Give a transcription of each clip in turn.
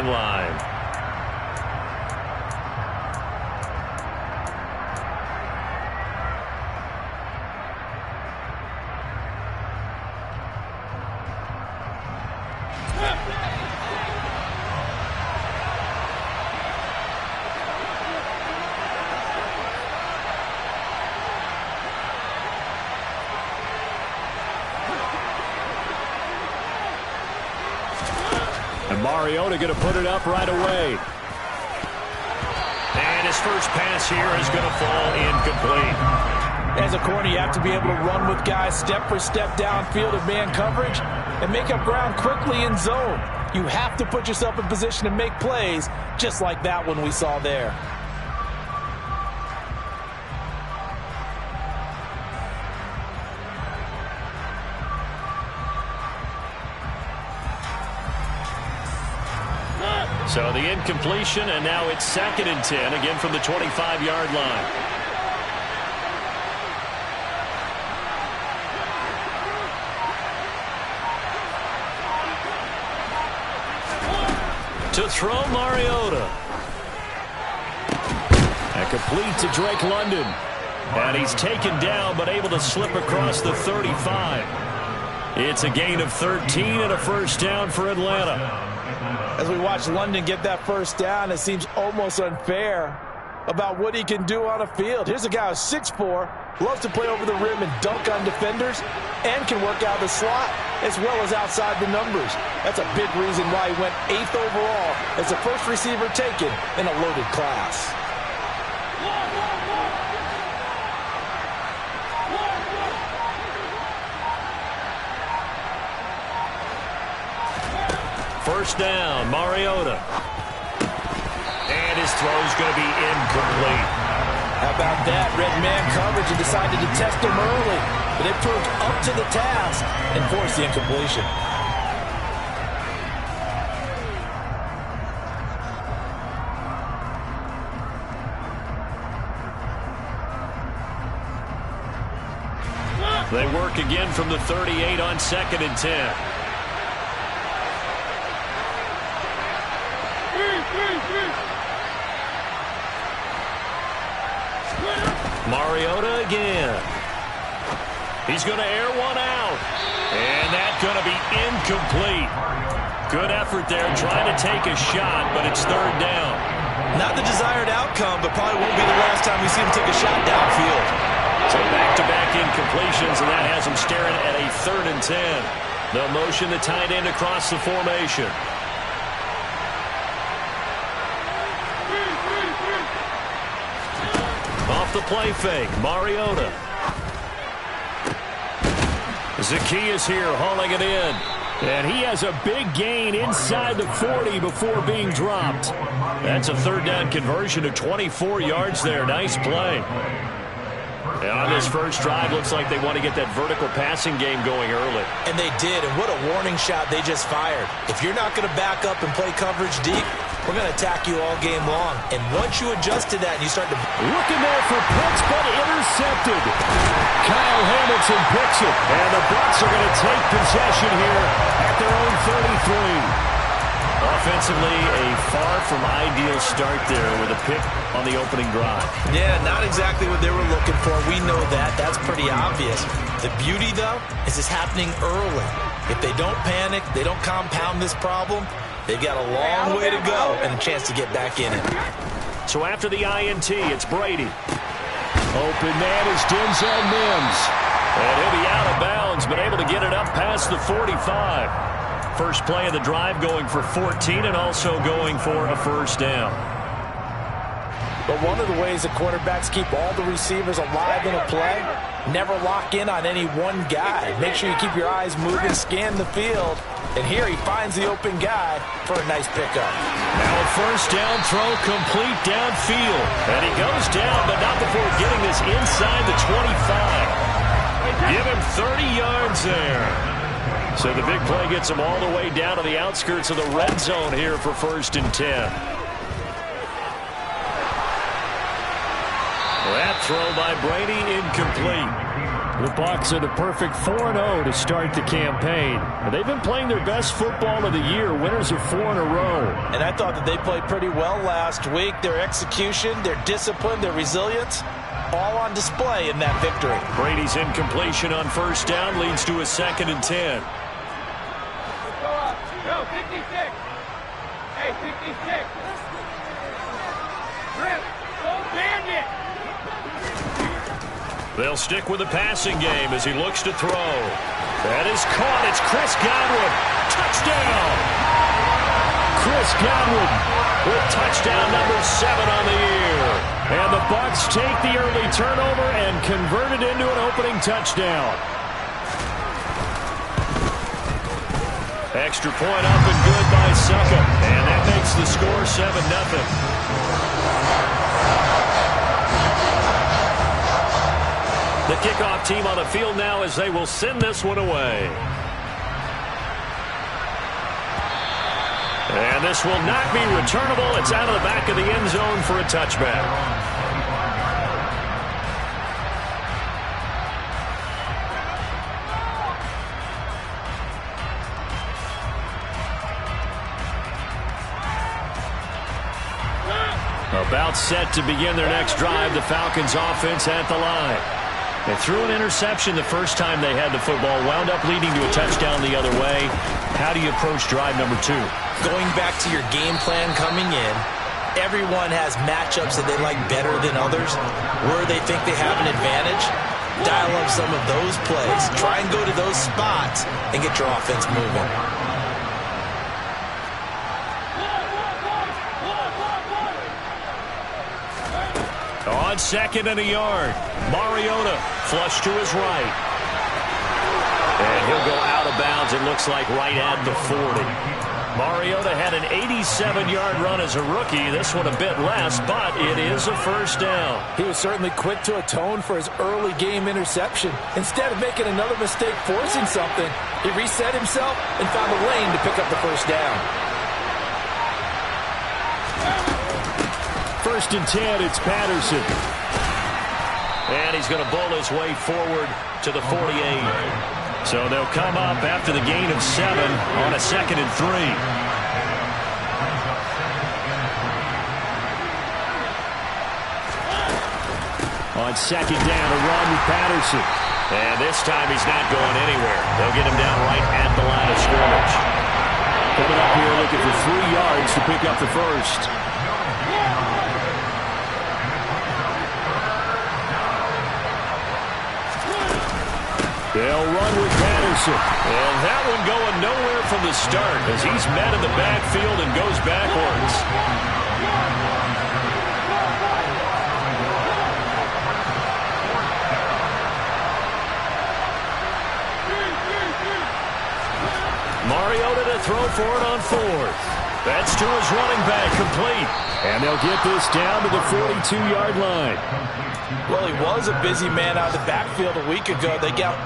10 line. And Mariota going to put it up right away. And his first pass here is going to fall incomplete. As a corner, you have to be able to run with guys step for step downfield in man coverage and make up ground quickly in zone. You have to put yourself in position to make plays, just like that one we saw there. So the incompletion, and now it's 2nd and 10, again from the 25-yard line. To throw, Mariota. And complete to Drake London. And he's taken down, but able to slip across the 35. It's a gain of 13 and a first down for Atlanta. As we watch London get that first down, it seems almost unfair about what he can do on a field. Here's a guy who's 6'4", loves to play over the rim and dunk on defenders, and can work out the slot as well as outside the numbers. That's a big reason why he went 8th overall as the first receiver taken in a loaded class. First down, Mariota. And his throw's going to be incomplete. How about that? Red man coverage and decided to test him early. But it proved up to the task and forced the incompletion. They work again from the 38 on 2nd and 10. Mariota again. He's going to air one out. And that's going to be incomplete. Good effort there trying to take a shot, but it's 3rd down. Not the desired outcome, but probably won't be the last time we see him take a shot downfield. So back-to-back incompletions, and that has him staring at a 3rd and 10. They'll motion the tight end across the formation. Off the play fake, Mariota. Zacchaeus here hauling it in. And he has a big gain inside the 40 before being dropped. That's a 3rd down conversion of 24 yards there. Nice play. And on this first drive, looks like they want to get that vertical passing game going early. And they did, and what a warning shot they just fired. If you're not going to back up and play coverage deep, we're going to attack you all game long. And once you adjust to that and you start to... Looking there for Pitts, but intercepted. Kyle Hamilton picks it. And the Bucs are going to take possession here at their own 33. Offensively, a far from ideal start there with a pick on the opening drive. Yeah, not exactly what they were looking for. We know that. That's pretty obvious. The beauty, though, is it's happening early. If they don't panic, they don't compound this problem, they've got a long way to go and a chance to get back in it. So after the INT, it's Brady. Open man is Denzel Mims. And he'll be out of bounds, but able to get it up past the 45. First play of the drive going for 14 and also going for a first down. But one of the ways the quarterbacks keep all the receivers alive in a play, never lock in on any one guy. Make sure you keep your eyes moving, scan the field. And here he finds the open guy for a nice pickup. Now a first down throw complete downfield. And he goes down, but not before getting this inside the 25. Give him 30 yards there. So the big play gets him all the way down to the outskirts of the red zone here for 1st and 10. That throw by Brady incomplete. The Bucs are the perfect 4-0 to start the campaign. They've been playing their best football of the year, winners of 4 in a row. And I thought that they played pretty well last week. Their execution, their discipline, their resilience, all on display in that victory. Brady's incompletion on first down leads to a 2nd and 10. Go, 56. Hey, 56. Rip, go bandit. They'll stick with the passing game as he looks to throw. That is caught. It's Chris Godwin. Touchdown! Chris Godwin with touchdown number 7 on the year. And the Bucs take the early turnover and convert it into an opening touchdown. Extra point up and good by Suckup. And that makes the score 7-0. The kickoff team on the field now as they will send this one away. And this will not be returnable. It's out of the back of the end zone for a touchback. About set to begin their next drive, the Falcons offense at the line. They threw an interception the first time they had the football, wound up leading to a touchdown the other way. How do you approach drive number 2? Going back to your game plan coming in, everyone has matchups that they like better than others. Where they think they have an advantage, dial up some of those plays. Try and go to those spots and get your offense moving. On 2nd and a yard, Mariota flush to his right. And he'll go out of bounds, it looks like right at the 40. Mariota had an 87-yard run as a rookie. This one a bit less, but it is a first down. He was certainly quick to atone for his early game interception. Instead of making another mistake forcing something, he reset himself and found a lane to pick up the first down. 1st and 10, it's Patterson. And he's going to bowl his way forward to the 48. So they'll come up after the gain of 7 on a 2nd and 3. On 2nd down, a run with Patterson. And this time he's not going anywhere. They'll get him down right at the line of scrimmage. Coming up here looking for 3 yards to pick up the first. They'll run with Patterson. And that one going nowhere from the start as he's met in the backfield and goes backwards. Mariota to throw for it on 4th. That's to his running back, complete. And they'll get this down to the 42-yard line. Well, he was a busy man out of the backfield a week ago. They got...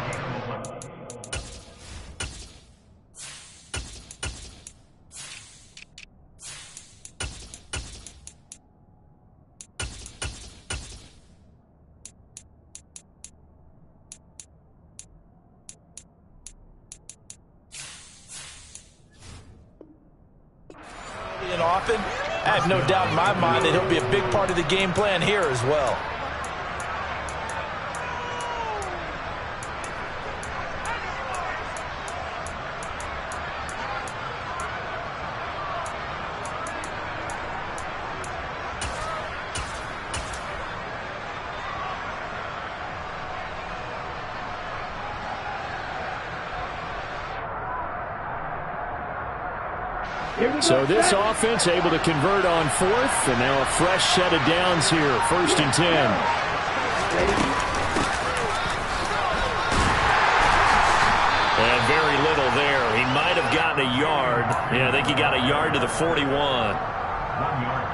often. I have no doubt in my mind that he'll be a big part of the game plan here as well. So this offense able to convert on 4th, and now a fresh set of downs here, 1st and 10. And very little there. He might have gotten a yard. Yeah, I think he got a yard to the 41.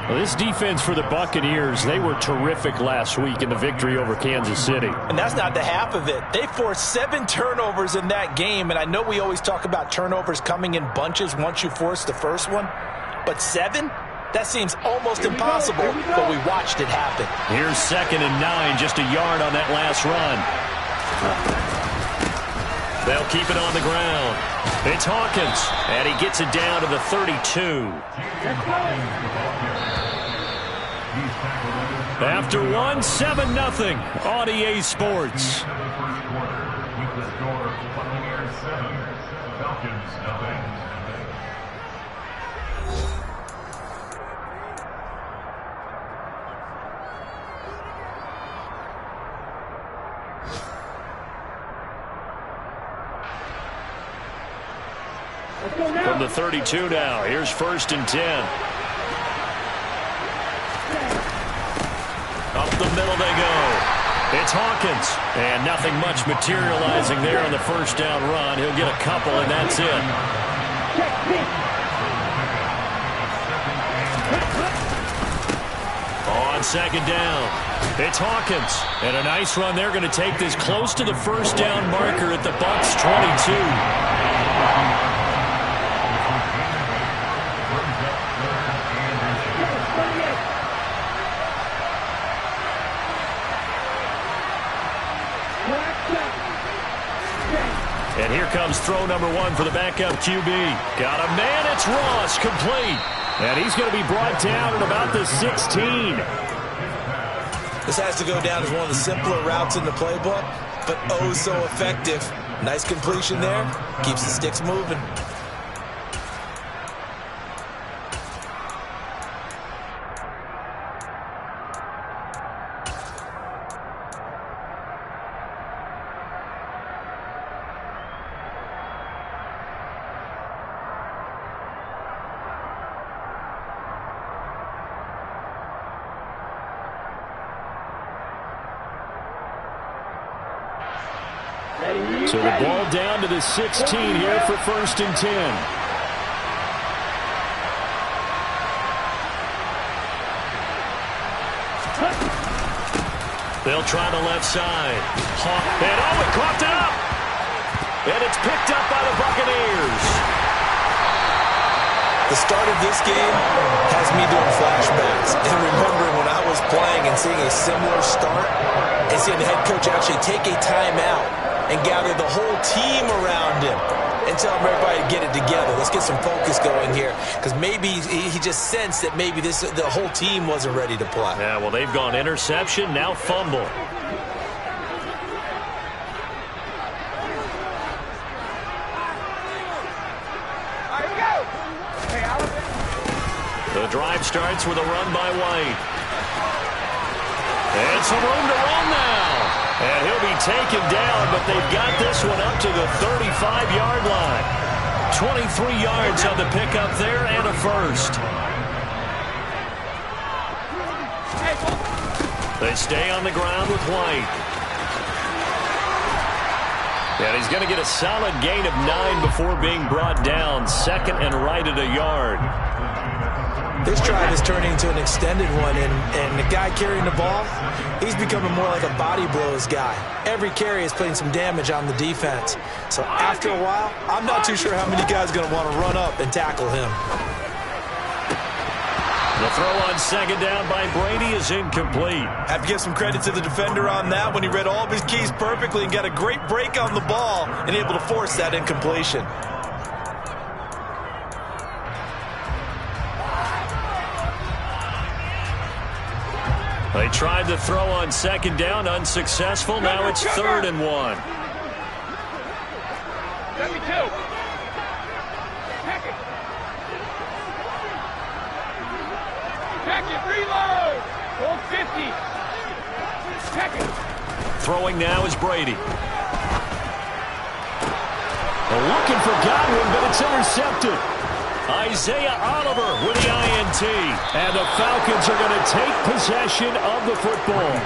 Well, this defense for the Buccaneers, they were terrific last week in the victory over Kansas City. And that's not the half of it. They forced 7 turnovers in that game, and I know we always talk about turnovers coming in bunches once you force the first one, but 7? That seems almost impossible, but we watched it happen. Here's 2nd and 9, just a yard on that last run. They'll keep it on the ground. It's Hawkins, and he gets it down to the 32. After one, 7-0 on EA Sports. From the 32 now, here's 1st and 10. Up the middle they go. It's Hawkins. And nothing much materializing there on the first down run. He'll get a couple, and that's it. On 2nd down, it's Hawkins. And a nice run there. Going to take this close to the first down marker at the Bucs' 22. And here comes throw number 1 for the backup QB. Got a man, it's Ross, complete. And he's going to be brought down at about the 16. This has to go down as one of the simpler routes in the playbook, but oh so effective. Nice completion there. Keeps the sticks moving. So the ball down to the 16 here for 1st and 10. They'll try the left side. And oh, it caught up. And it's picked up by the Buccaneers. The start of this game has me doing flashbacks and remembering when I was playing and seeing a similar start and seeing the head coach actually take a timeout and gather the whole team around him and tell everybody to get it together. Let's get some focus going here, because maybe he just sensed that maybe the whole team wasn't ready to play. Yeah, well, they've gone interception, now fumble. The drive starts with a run by White. And some room to run now. And he'll be taken down, but they've got this one up to the 35-yard line. 23 yards on the pickup there and a first. They stay on the ground with White. And he's going to get a solid gain of 9 before being brought down. 2nd and right at a yard. This drive is turning into an extended one, and the guy carrying the ball, he's becoming more like a body blows guy. Every carry is putting some damage on the defense. So after a while, I'm not too sure how many guys are going to want to run up and tackle him. The throw on 2nd down by Brady is incomplete. Have to give some credit to the defender on that when he read all of his keys perfectly and got a great break on the ball and able to force that incompletion. They tried to throw on 2nd down, unsuccessful. Now it's 3rd and 1. 72. Check it, reload. Hold 50. Check it. Throwing now is Brady. They're looking for Godwin, but it's intercepted. Isaiah Oliver with the INT. And the Falcons are going to take possession of the football.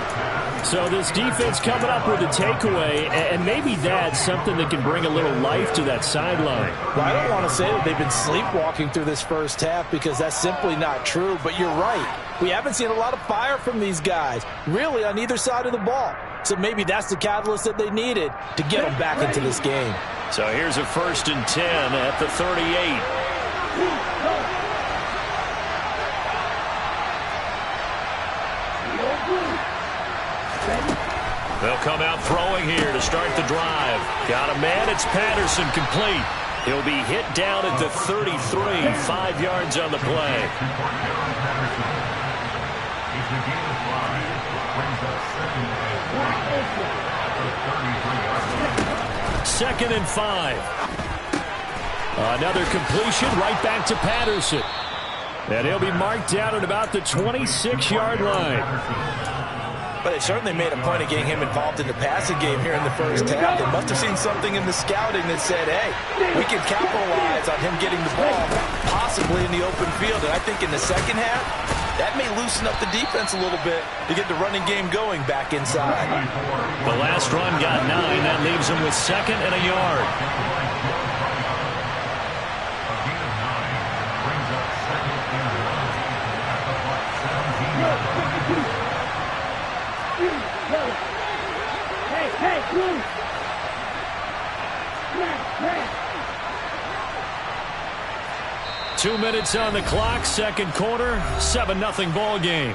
So this defense coming up with a takeaway, and maybe that's something that can bring a little life to that sideline. Well, I don't want to say that they've been sleepwalking through this first half, because that's simply not true, but you're right. We haven't seen a lot of fire from these guys, really, on either side of the ball. So maybe that's the catalyst that they needed to get them back into this game. So here's a 1st and 10 at the 38. They'll come out throwing here to start the drive. Got a man. It's Patterson, complete. He'll be hit down at the 33, 5 yards on the play. Second and 5. Another completion right back to Patterson. And he'll be marked down at about the 26-yard line. But they certainly made a point of getting him involved in the passing game here in the first half. They must have seen something in the scouting that said, hey, we can capitalize on him getting the ball, possibly in the open field. And I think in the second half, that may loosen up the defense a little bit to get the running game going back inside. The last run got 9. That leaves him with second and a yard. Hey, 2 minutes on the clock, second quarter, 7-0 ball game.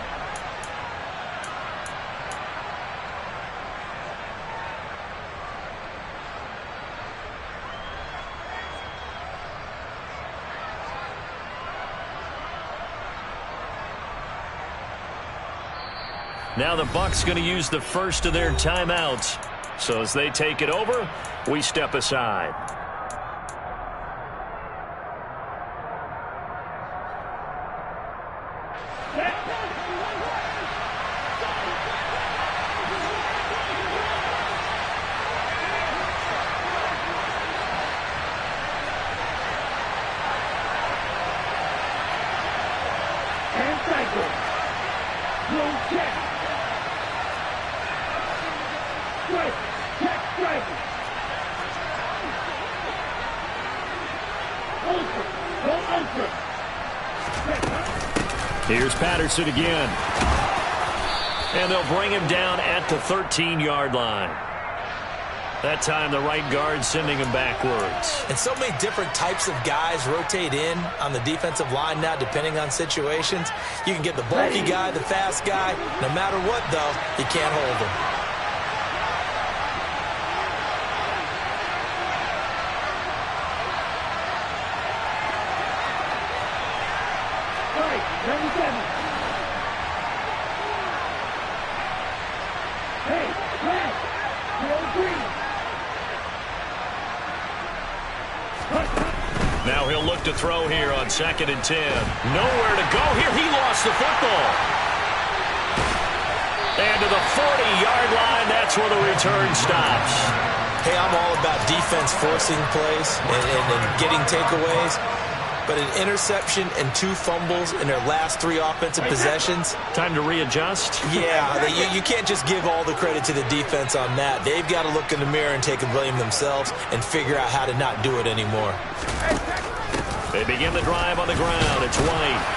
Now the Bucs going to use the first of their timeouts. So as they take it over, we step aside. Here's Patterson again. And they'll bring him down at the 13-yard line. That time the right guard sending him backwards. And so many different types of guys rotate in on the defensive line now, depending on situations. You can get the bulky guy, the fast guy. No matter what, though, you can't hold him. Now he'll look to throw here on 2nd and 10. Nowhere to go here. He lost the football. And to the 40-yard line, that's where the return stops. Hey, I'm all about defense forcing plays and getting takeaways. But an interception and 2 fumbles in their last 3 offensive possessions. Time to readjust? Yeah, you can't just give all the credit to the defense on that. They've got to look in the mirror and take the blame themselves and figure out how to not do it anymore. They begin the drive on the ground. It's White.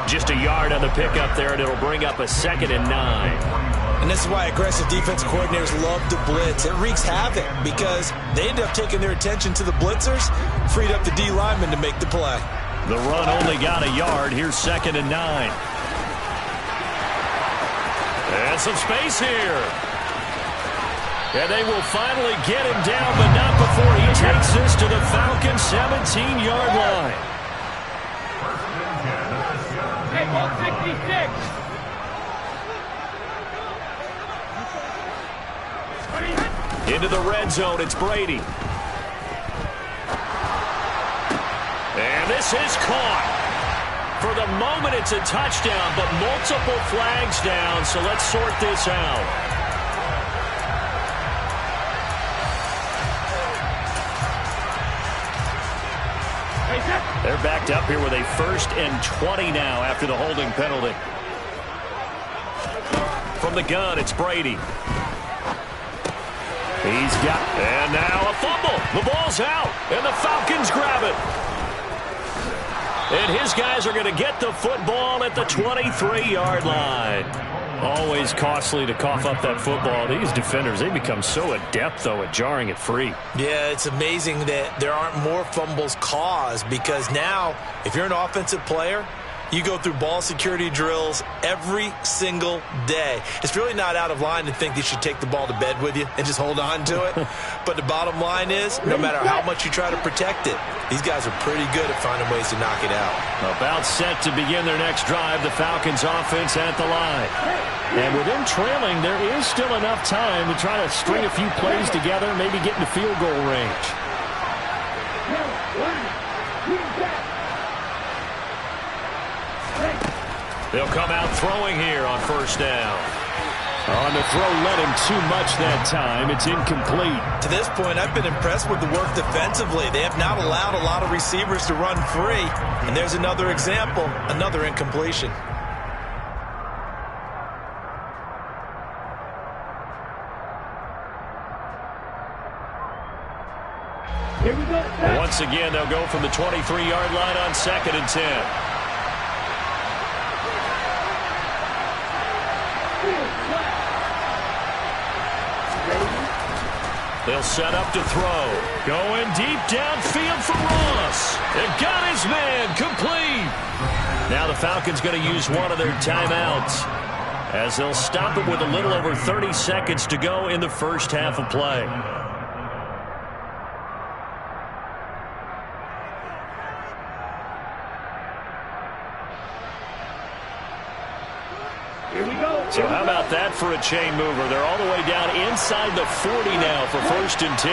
Just a yard on the pickup there, and it'll bring up a 2nd and 9. And this is why aggressive defense coordinators love to blitz. It wreaks havoc because they end up taking their attention to the blitzers, freed up the D lineman to make the play. The run only got a yard. Here's 2nd and 9. And some space here. And they will finally get him down, but not before he takes this to the Falcons' 17-yard line. Hey, ball 66. Into the red zone, it's Brady. And this is caught. For the moment, it's a touchdown, but multiple flags down, so let's sort this out. They're backed up here with a 1st and 20 now after the holding penalty. From the gun, it's Brady. He's got, and now a fumble. The ball's out, and the Falcons grab it. And his guys are going to get the football at the 23-yard line. Always costly to cough up that football. These defenders, they become so adept, though, at jarring it free. Yeah, it's amazing that there aren't more fumbles caused because now, if you're an offensive player, You go through ball security drills every single day. It's really not out of line to think they should take the ball to bed with you and just hold on to it. But the bottom line is, no matter how much you try to protect it, these guys are pretty good at finding ways to knock it out. About set to begin their next drive, the Falcons offense at the line. And with them trailing, there is still enough time to try to string a few plays together, maybe get into field goal range. They'll come out throwing here on first down. On the throw, led him too much that time. It's incomplete. To this point, I've been impressed with the work defensively. They have not allowed a lot of receivers to run free. And there's another example, another incompletion. Here we go. Once again, they'll go from the 23-yard line on 2nd and 10. They'll set up to throw. Going deep downfield for Ross. They've got his man complete. Now the Falcons going to use one of their timeouts as they'll stop it with a little over 30 seconds to go in the first half of play. So how about that for a chain mover? They're all the way down inside the 40 now for 1st and 10.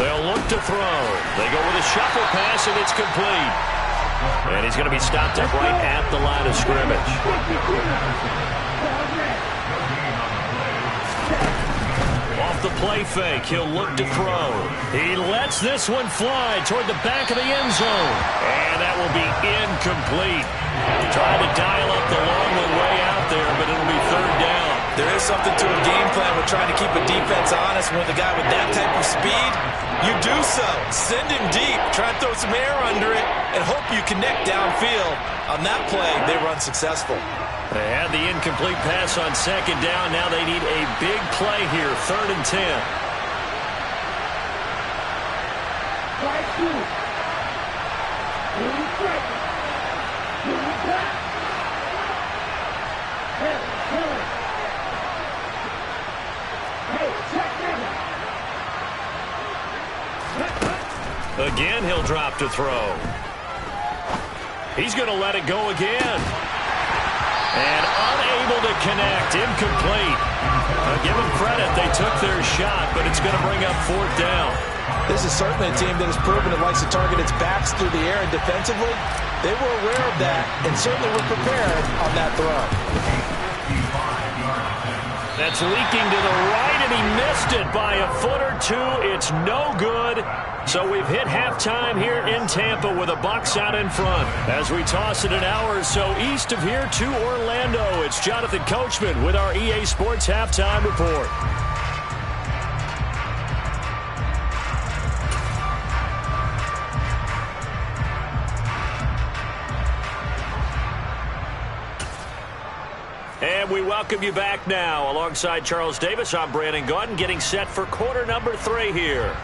They'll look to throw. They go with a shuffle pass, and it's complete. And he's going to be stopped up right at the line of scrimmage. Off the play fake, he'll look to throw. He lets this one fly toward the back of the end zone. And that will be incomplete. Trying to dial up the long one way out there, but it'll be 3rd down. There is something to a game plan with trying to keep a defense honest. With a guy with that type of speed, you do so. Send him deep, try to throw some air under it, and hope you connect downfield. On that play, they run successful. They had the incomplete pass on 2nd down. Now they need a big play here, 3rd and 10. Again, he'll drop to throw. He's going to let it go again. And unable to connect, incomplete. Give them credit, they took their shot, but it's going to bring up 4th down. This is certainly a team that has proven it likes to target its backs through the air, and defensively, they were aware of that and certainly were prepared on that throw. That's leaking to the right, and he missed it by a foot or two. It's no good. So we've hit halftime here in Tampa with the Bucs out in front. As we toss it an hour or so east of here to Orlando, it's Jonathan Coachman with our EA Sports Halftime Report. And we welcome you back now. Alongside Charles Davis, I'm Brandon Gaudin, getting set for quarter number 3 here.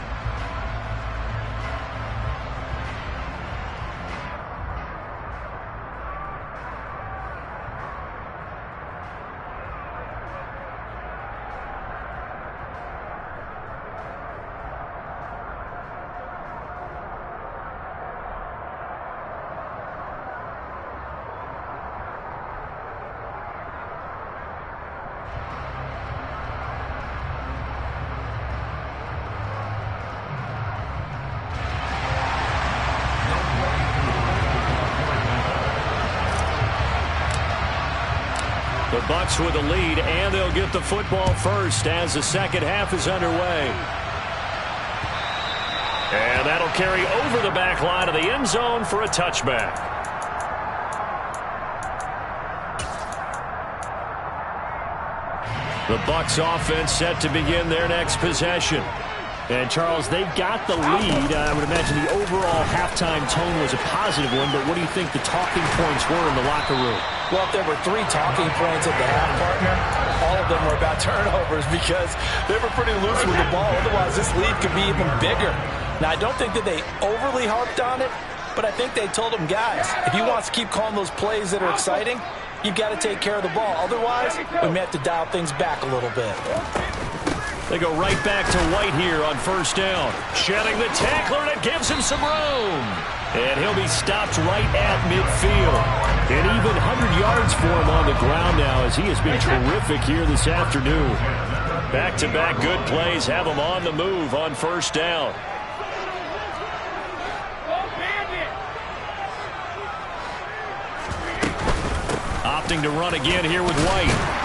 The Bucs with the lead, and they'll get the football first as the second half is underway. And that'll carry over the back line of the end zone for a touchback. The Bucs offense set to begin their next possession. And, Charles, they've got the lead. I would imagine the overall halftime tone was a positive one, but what do you think the talking points were in the locker room? Well, if there were 3 talking points at the half, partner, all of them were about turnovers because they were pretty loose with the ball. Otherwise, this lead could be even bigger. Now, I don't think that they overly harped on it, but I think they told him, guys, if he wants to keep calling those plays that are exciting, you've got to take care of the ball. Otherwise, we may have to dial things back a little bit. They go right back to White here on first down. Shedding the tackler, and it gives him some room. And he'll be stopped right at midfield. An even 100 yards for him on the ground now as he has been terrific here this afternoon. Back-to-back good plays have him on the move on first down. Opting to run again here with White.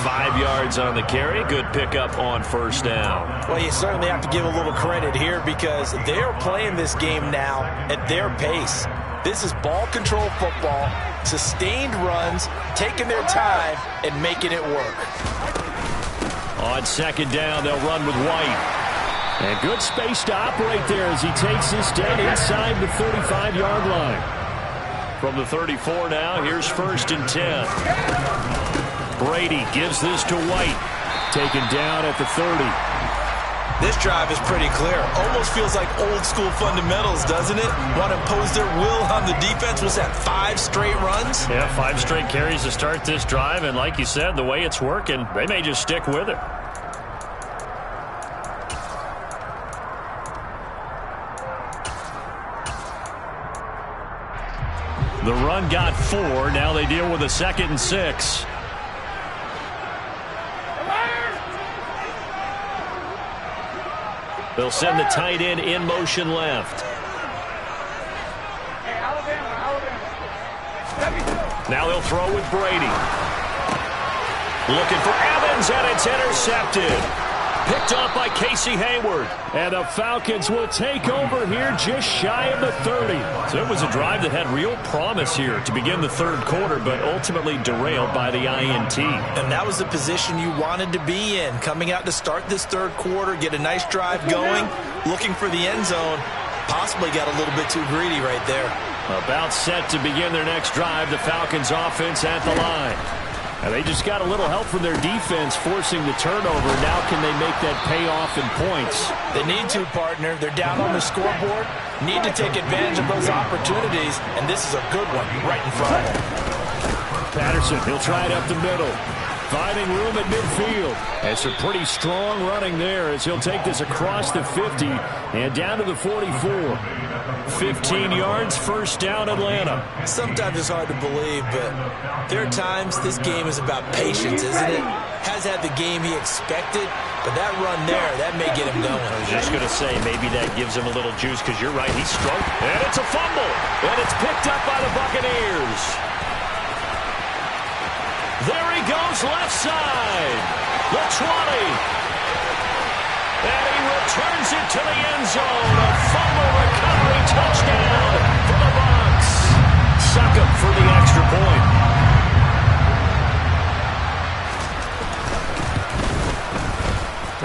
5 yards on the carry. Good pickup on first down. Well, you certainly have to give a little credit here because they're playing this game now at their pace. This is ball control football, sustained runs, taking their time, and making it work. On second down, they'll run with White. And good space to operate there as he takes this down inside the 35-yard line. From the 34 now, here's first and 10. Brady gives this to White. Taken down at the 30. This drive is pretty clear. Almost feels like old school fundamentals, doesn't it? Want to impose their will on the defense. Was that 5 straight runs? Yeah, 5 straight carries to start this drive. And like you said, the way it's working, they may just stick with it. The run got 4. Now they deal with a 2nd and 6. They'll send the tight end in motion left. Now they'll throw with Brady. Looking for Evans, and it's intercepted. Picked off by Casey Hayward. And the Falcons will take over here just shy of the 30. So it was a drive that had real promise here to begin the third quarter, but ultimately derailed by the INT. And that was the position you wanted to be in. Coming out to start this third quarter, get a nice drive going, looking for the end zone. Possibly got a little bit too greedy right there. About set to begin their next drive, the Falcons offense at the line. And they just got a little help from their defense forcing the turnover. Now can they make that pay off in points? They need to, partner. They're down on the scoreboard. Need to take advantage of those opportunities, and this is a good one right in front of them. Patterson, he'll try it up the middle. Finding room at midfield. And some pretty strong running there as he'll take this across the 50 and down to the 44. 15 yards, first down, Atlanta. Sometimes it's hard to believe, but there are times this game is about patience, isn't it? Has had the game he expected, but that run there, that may get him going. I was just going to say, maybe that gives him a little juice because you're right, he's strong. And it's a fumble, and it's picked up by the Buccaneers. There he goes, left side. The 20. And he returns it to the end zone. A fumble recovery touchdown for the Bucs. Suck him for the extra point.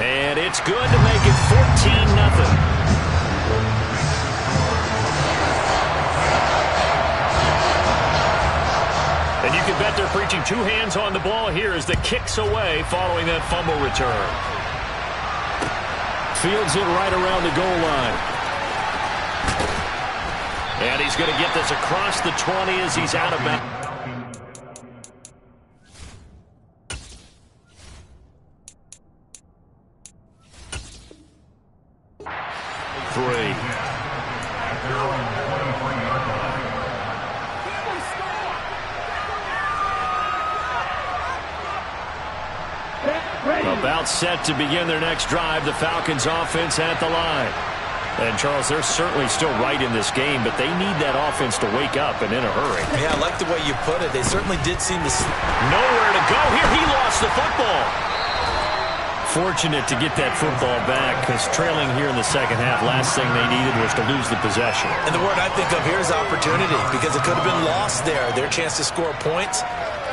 And it's good to make it 14-0. And you can bet they're preaching 2 hands on the ball here as the kick's away following that fumble return. Fields it right around the goal line. And he's going to get this across the 20 as he's out of bounds. About set to begin their next drive, the Falcons offense at the line. And, Charles, they're certainly still right in this game, but they need that offense to wake up and in a hurry. Yeah, I like the way you put it. They certainly did seem to... Nowhere to go. Here he lost the football. Fortunate to get that football back because trailing here in the second half, last thing they needed was to lose the possession. And the word I think of here is opportunity because it could have been lost there. Their chance to score points.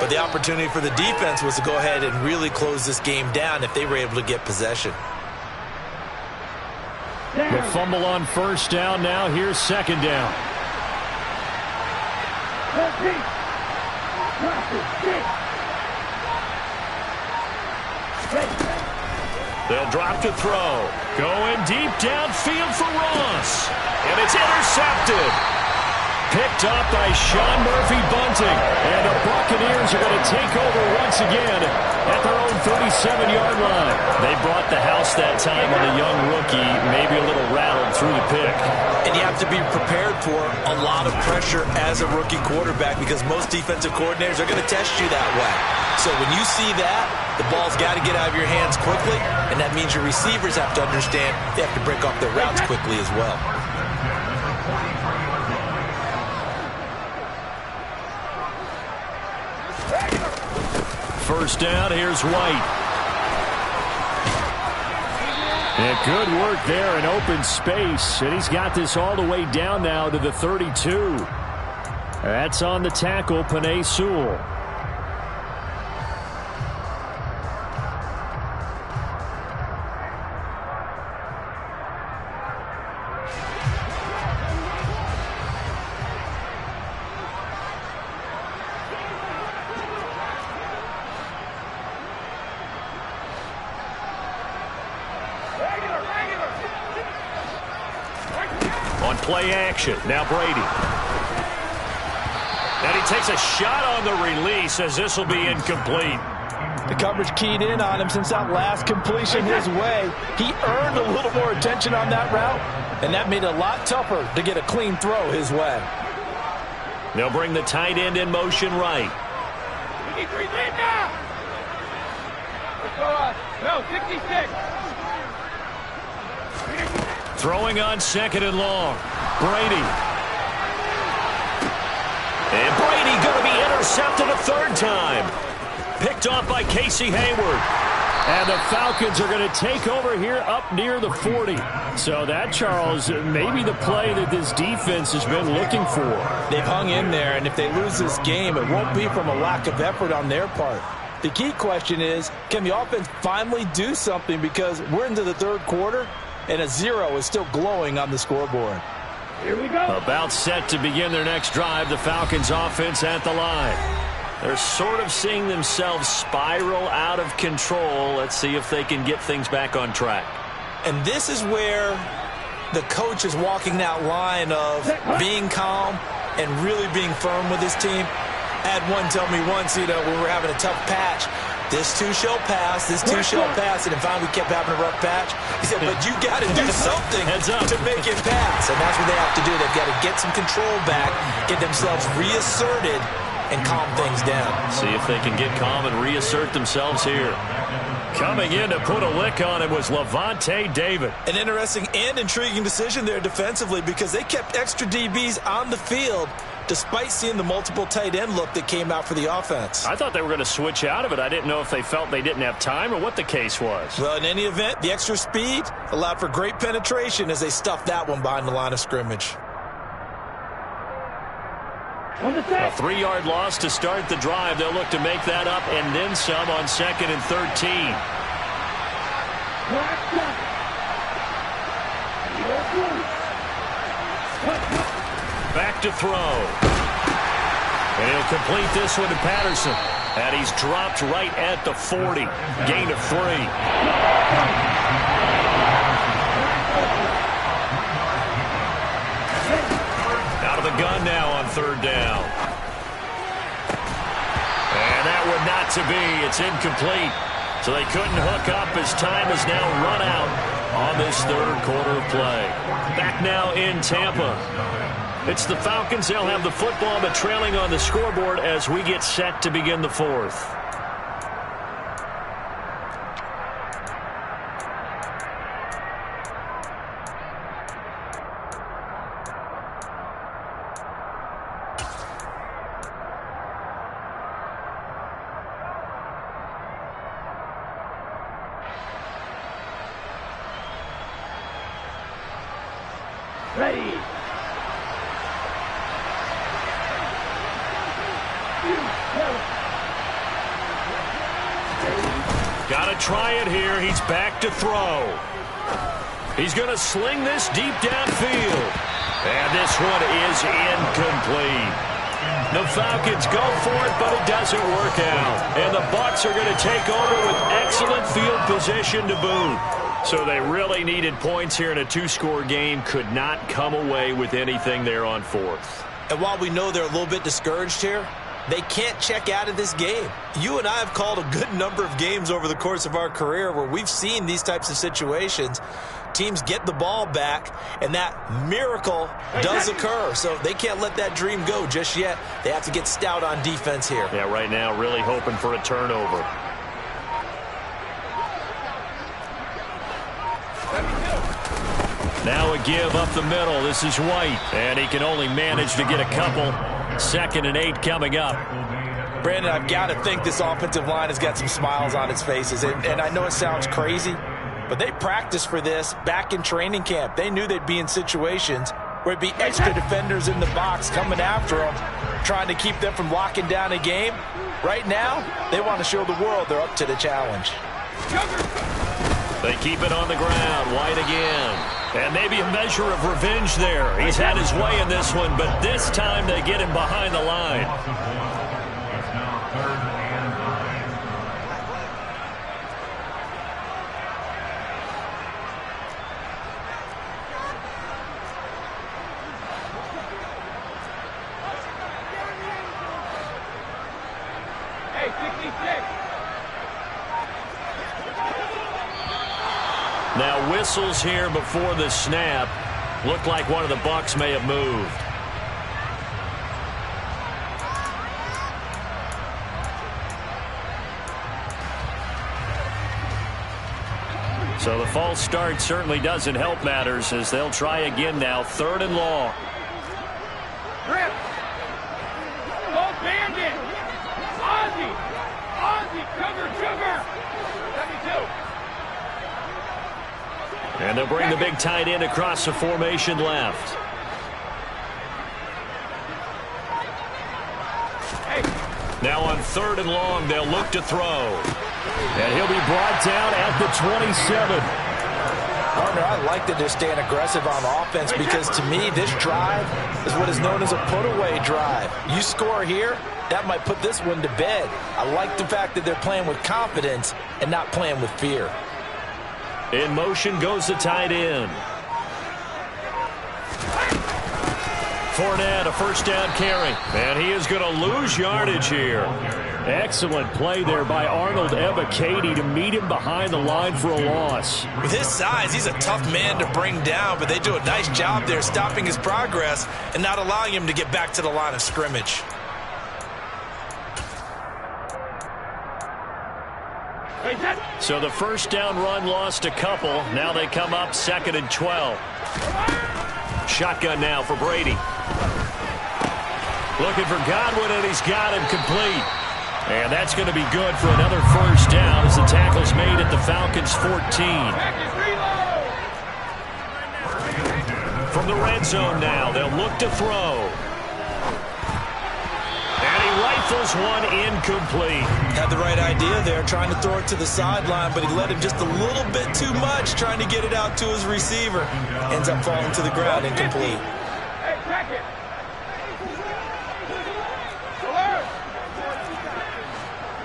But the opportunity for the defense was to go ahead and really close this game down if they were able to get possession. The fumble on first down now. Here's second down. They'll drop to throw. Going deep downfield for Ross. And it's intercepted. Picked up by Sean Murphy-Bunting. And the Buccaneers are going to take over once again at their own 37-yard line. They brought the house that time on a young rookie, maybe a little rattled through the pick. And you have to be prepared for a lot of pressure as a rookie quarterback because most defensive coordinators are going to test you that way. So when you see that, the ball's got to get out of your hands quickly, and that means your receivers have to understand they have to break off their routes quickly as well. First down, here's White. And good work there in open space. And he's got this all the way down now to the 32. That's on the tackle, Penei Sewell. Play action. Now Brady. And he takes a shot on the release as this will be incomplete. The coverage keyed in on him since that last completion his way. He earned a little more attention on that route, and that made it a lot tougher to get a clean throw his way. They'll bring the tight end in motion right. Let's go, no, 66. Throwing on second and long. Brady. And Brady going to be intercepted a third time. Picked off by Casey Hayward. And the Falcons are going to take over here up near the 40. So that, Charles, maybe the play that this defense has been looking for. They've hung in there, and if they lose this game, it won't be from a lack of effort on their part. The key question is, can the offense finally do something, because we're into the third quarter, and a 0 is still glowing on the scoreboard. Here we go. About set to begin their next drive, the Falcons offense at the line. They're sort of seeing themselves spiral out of control. Let's see if they can get things back on track. And this is where the coach is walking that line of being calm and really being firm with his team. I had one tell me once, when we were having a tough patch, this too shall pass, this too shall pass, and finally we kept having a rough patch. He said, but you got to do something to make it pass, and that's what they have to do. They've got to get some control back, get themselves reasserted, and calm things down. See if they can get calm and reassert themselves here. Coming in to put a lick on it was Levante David. An interesting and intriguing decision there defensively because they kept extra DBs on the field despite seeing the multiple tight end look that came out for the offense. I thought they were going to switch out of it. I didn't know if they felt they didn't have time or what the case was. Well, in any event, the extra speed allowed for great penetration as they stuffed that one behind the line of scrimmage. A 3-yard loss to start the drive. They'll look to make that up and then some on 2nd and 13. Back to throw. And he'll complete this one to Patterson. And he's dropped right at the 40. Gain of 3. Out of the gun now on 3rd down. And that would not to be. It's incomplete. So they couldn't hook up as time has now run out on this 3rd quarter of play. Back now in Tampa. It's the Falcons. They'll have the football, but trailing on the scoreboard as we get set to begin the 4th. Ready. Got to try it here. He's back to throw. He's going to sling this deep downfield. And this one is incomplete. The Falcons go for it, but it doesn't work out. And the Bucs are going to take over with excellent field position to boot. So they really needed points here in a two-score game. Could not come away with anything there on fourth. And while we know they're a little bit discouraged here, they can't check out of this game. You and I have called a good number of games over the course of our career where we've seen these types of situations. Teams get the ball back, and that miracle does occur. So they can't let that dream go just yet. They have to get stout on defense here. Yeah, right now really hoping for a turnover. Now a give up the middle. This is White, and he can only manage to get a couple. 2nd and 8 coming up. Brandon, I've got to think this offensive line has got some smiles on its faces. And I know it sounds crazy, but they practiced for this back in training camp. They knew they'd be in situations where it'd be extra defenders in the box coming after them, trying to keep them from locking down a game. Right now, they want to show the world they're up to the challenge. They keep it on the ground. White again. And maybe a measure of revenge there. He's had his way in this one, but this time they get him behind the line. Hey, 66. Now whistles here before the snap. Looked like one of the Bucs may have moved. So the false start certainly doesn't help matters as they'll try again now. 3rd and long. Grip. Go bandit. Ozzie. Ozzie, cover. 72. And they'll bring the big tight end across the formation left. Now on 3rd and long, they'll look to throw. And he'll be brought down at the 27. Partner, I like that they're staying aggressive on offense because to me, this drive is what is known as a put-away drive. You score here, that might put this one to bed. I like the fact that they're playing with confidence and not playing with fear. In motion goes the tight end. Fournette, a first down carry. And he is going to lose yardage here. Excellent play there by Arnold Ebiketie to meet him behind the line for a loss. With his size, he's a tough man to bring down, but they do a nice job there stopping his progress and not allowing him to get back to the line of scrimmage. So the first down run lost a couple. Now they come up 2nd and 12. Shotgun now for Brady. Looking for Godwin, and he's got him complete. And that's going to be good for another first down as the tackle's made at the Falcons' 14. From the red zone now, they'll look to throw. And he rifles one incomplete. Had the right idea there, trying to throw it to the sideline, but he let him just a little bit too much, trying to get it out to his receiver. Ends up falling to the ground, incomplete. Hey, check it. Alert.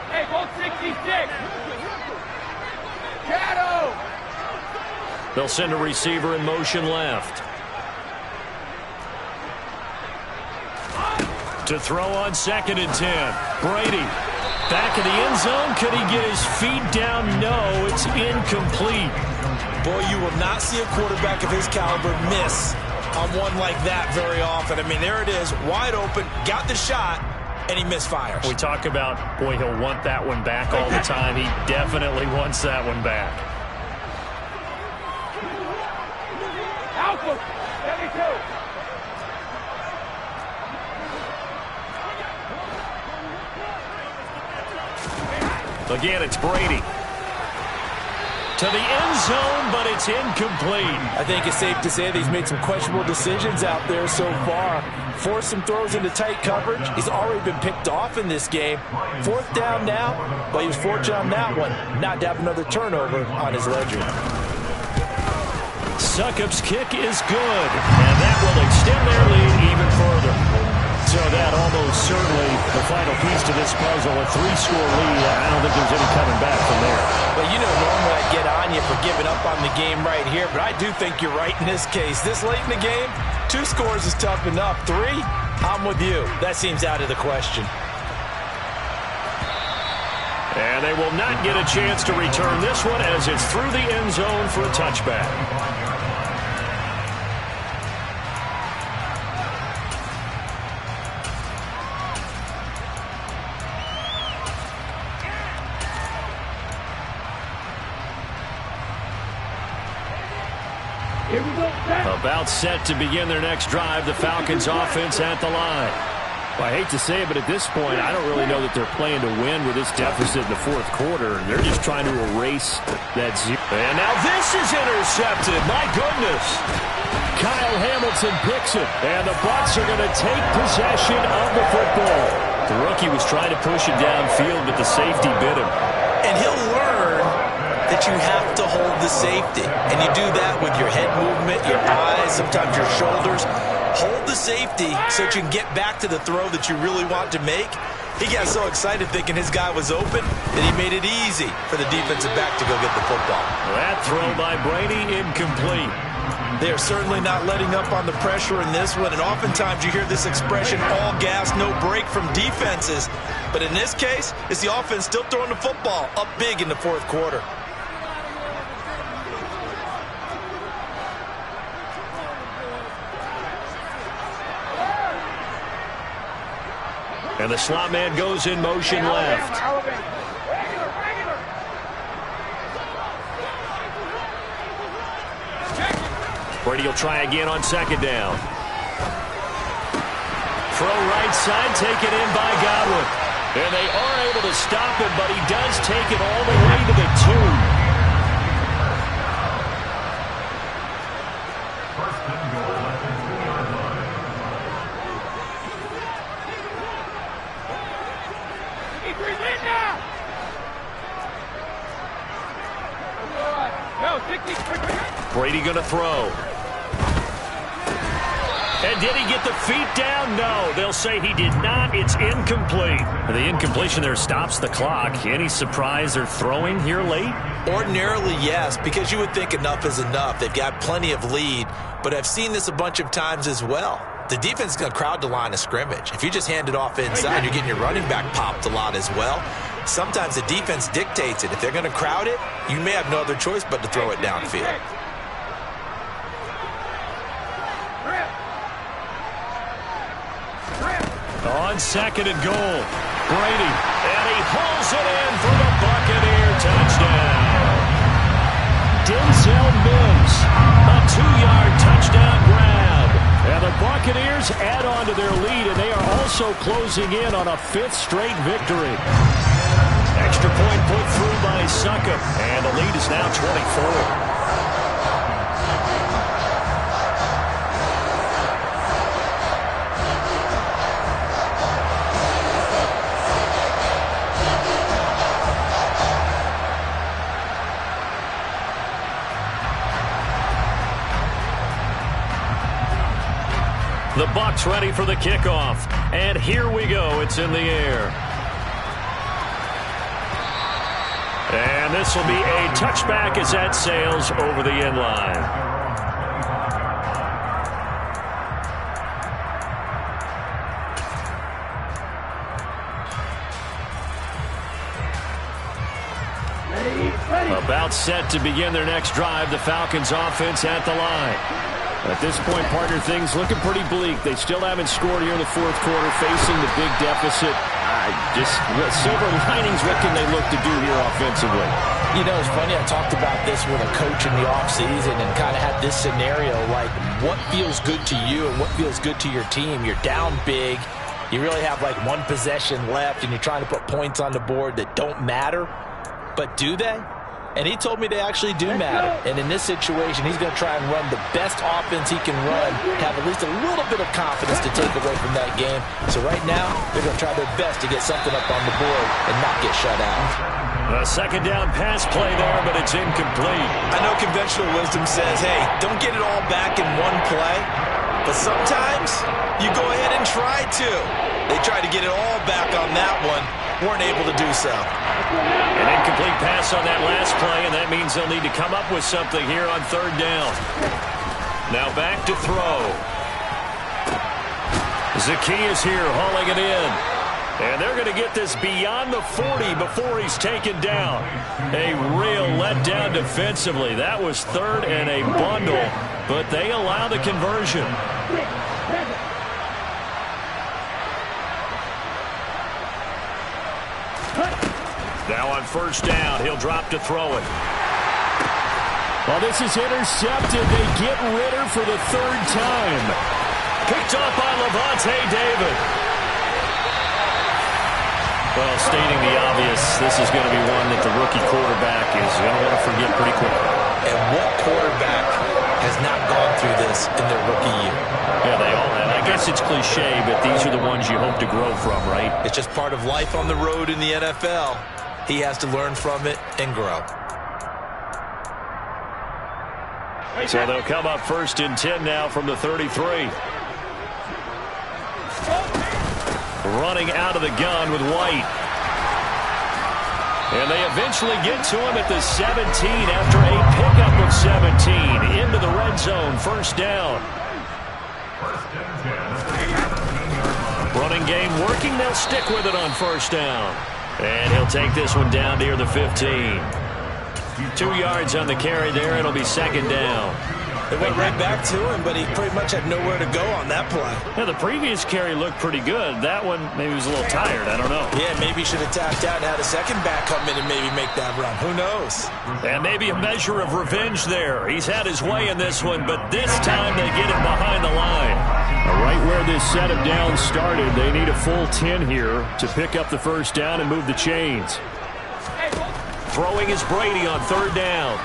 Hey, go 66. Shadow. They'll send a receiver in motion left. To throw on 2nd and 10. Brady back in the end zone. Could he get his feet down? No, it's incomplete. Boy, you will not see a quarterback of his caliber miss on one like that very often. I mean, there it is, wide open, got the shot, and he misfires. We talk about, boy, he'll want that one back all the time. He definitely wants that one back. Alpha, 72. Again, it's Brady. To the end zone, but it's incomplete. I think it's safe to say that he's made some questionable decisions out there so far. Forced some throws into tight coverage. He's already been picked off in this game. 4th down now, but he was fortunate on that one not to have another turnover on his ledger. Succop's kick is good, and that will extend their lead even further. So that almost certainly the final piece to this puzzle. A 3-score lead. I don't think there's any coming back from there. Well, you know, normally I'd get on you for giving up on the game right here, but I do think you're right in this case. This late in the game, 2 scores is tough enough. 3, I'm with you. That seems out of the question. And they will not get a chance to return this one as it's through the end zone for a touchback. Here we go. About set to begin their next drive. The Falcons offense at the line. Well, I hate to say it, but at this point, I don't really know that they're playing to win with this deficit in the fourth quarter. They're just trying to erase that zero. And now this is intercepted. My goodness. Kyle Hamilton picks it. And the Bucs are going to take possession of the football. The rookie was trying to push it downfield, but the safety bit him. And he'll learn that you have to hold the safety. And you do that with your head movement, your eyes, sometimes your shoulders. Hold the safety so that you can get back to the throw that you really want to make. He got so excited thinking his guy was open that he made it easy for the defensive back to go get the football. That throw by Brady incomplete. They're certainly not letting up on the pressure in this one, and oftentimes you hear this expression, all gas, no break from defenses. But in this case, it's the offense still throwing the football up big in the fourth quarter. And the slot man goes in motion left. Brady will try again on second down. Throw right side, taken in by Godwin. And they are able to stop him, but he does take it all the way to the 2. Brady going to throw. And did he get the feet down? No, they'll say he did not. It's incomplete. The incompletion there stops the clock. Any surprise they're throwing here late? Ordinarily, yes, because you would think enough is enough. They've got plenty of lead, but I've seen this a bunch of times as well. The defense is going to crowd the line of scrimmage. If you just hand it off inside, you're getting your running back popped a lot as well. Sometimes the defense dictates it. If they're going to crowd it, you may have no other choice but to throw it downfield. On second and goal, Brady, and he hauls it in for the Buccaneer touchdown. Denzel Mims, a 2-yard touchdown grab. And the Buccaneers add on to their lead, and they are also closing in on a 5th straight victory. Extra point put through by Succop, and the lead is now 24. The Bucs ready for the kickoff. And here we go. It's in the air. And this will be a touchback as that sails over the end line. About set to begin their next drive. The Falcons offense at the line. At this point, partner, things looking pretty bleak. They still haven't scored here in the fourth quarter, facing the big deficit. Silver linings, what can they look to do here offensively? You know, it's funny, I talked about this with a coach in the offseason and kind of had this scenario, like what feels good to you and what feels good to your team. You're down big. You really have like one possession left, and you're trying to put points on the board that don't matter. But do they? And he told me they actually do matter. And in this situation, he's going to try and run the best offense he can run, have at least a little bit of confidence to take away from that game. So right now, they're going to try their best to get something up on the board and not get shut out. A second down pass play there, but it's incomplete. I know conventional wisdom says, hey, don't get it all back in one play. But sometimes you go ahead and try to. They tried to get it all back on that one. Weren't able to do so. An incomplete pass on that last play, and that means they'll need to come up with something here on third down. Now back to throw. Zacchaeus here hauling it in. And they're going to get this beyond the 40 before he's taken down. A real letdown defensively. That was third and a bundle, but they allow the conversion. Now on first down, he'll drop to throw it. Well, this is intercepted. They get Ritter for the third time. Picked up by Levante David. Well, stating the obvious, this is going to be one that the rookie quarterback is going to want to forget pretty quickly. And what quarterback has not gone through this in their rookie year? Yeah, they all have. I guess it's cliche, but these are the ones you hope to grow from, right? It's just part of life on the road in the NFL. He has to learn from it and grow. So they'll come up first and 10 now from the 33. Running out of the gun with White. And they eventually get to him at the 17 after a pickup of 17. Into the red zone, first down. Running game working. They'll stick with it on first down. And he'll take this one down near the 15. 2 yards on the carry there. It'll be second down. They went right back to him, but he pretty much had nowhere to go on that play. Yeah, the previous carry looked pretty good. That one, maybe he was a little tired. I don't know. Yeah, maybe he should have tapped out and had a second back come in and maybe make that run. Who knows? And maybe a measure of revenge there. He's had his way in this one, but this time they get him behind the line. Right where this set of downs started, they need a full 10 here to pick up the first down and move the chains. Throwing is Brady on third down.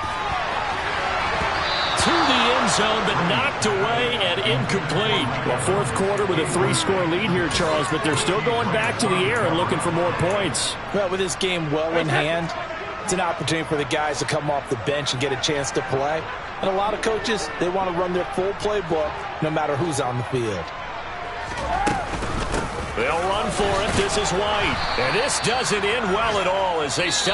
To the end zone, but knocked away and incomplete. Well, fourth quarter with a 3-score lead here, Charles, but they're still going back to the air and looking for more points. Well, with this game well in hand, it's an opportunity for the guys to come off the bench and get a chance to play. And a lot of coaches, they want to run their full playbook no matter who's on the field. They'll run for it. This is White. And this doesn't end well at all as they stop.